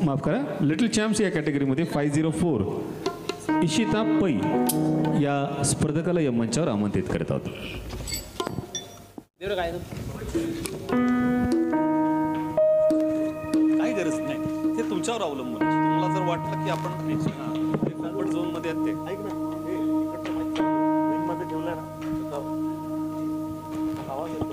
माफ करा, little champs या कॅटेगरीमध्ये 504 इशिता पै या स्पर्धकाला या मंचावर आमंत्रित करत आहोत. काही गरज नाही, ते तुमच्यावर अवलंबून. तुम्हाला जर वाटलं की आपण कम्फर्ट झोन मध्ये आहेत ते ऐक ना, मध्ये ठेवलंय ना आवाज येतो.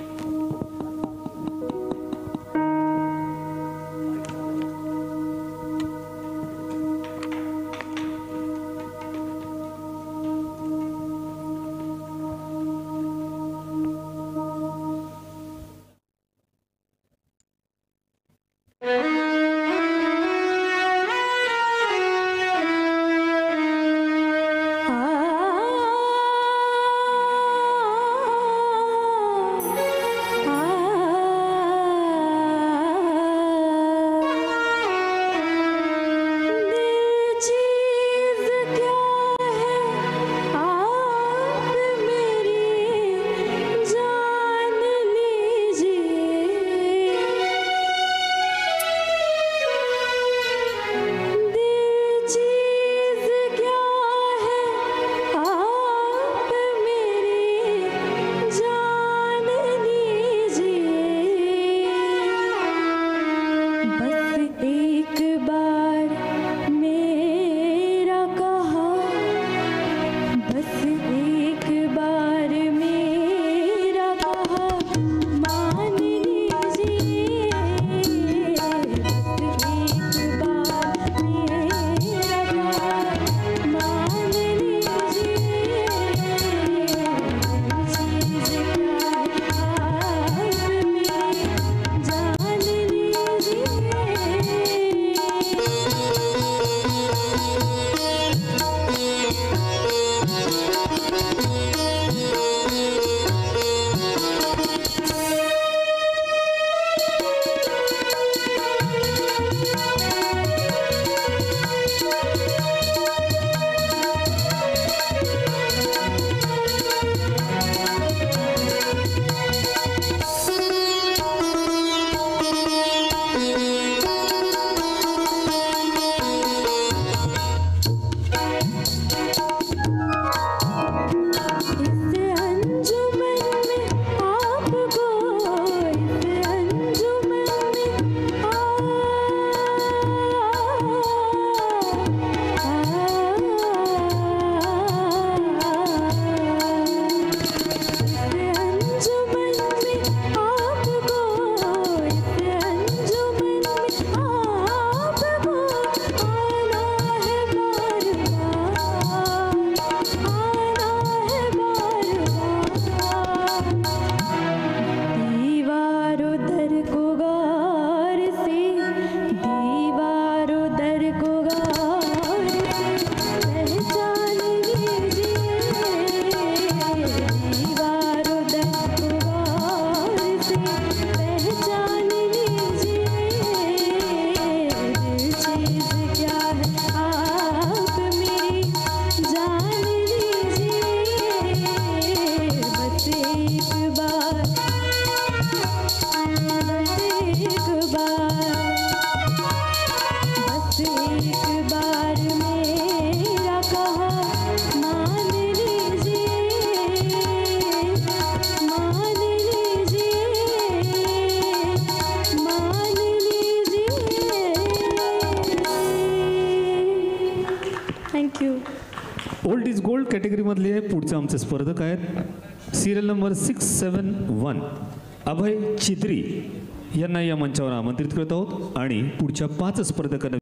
ओल्ड इज गोल्ड कॅटेगरीमधले पुढचे आमचे स्पर्धक आहेत. सिरियल नंबर 671 अभय चित्री यांना या मंचावर आमंत्रित करत आहोत आणि पुढच्या 5 स्पर्धकांना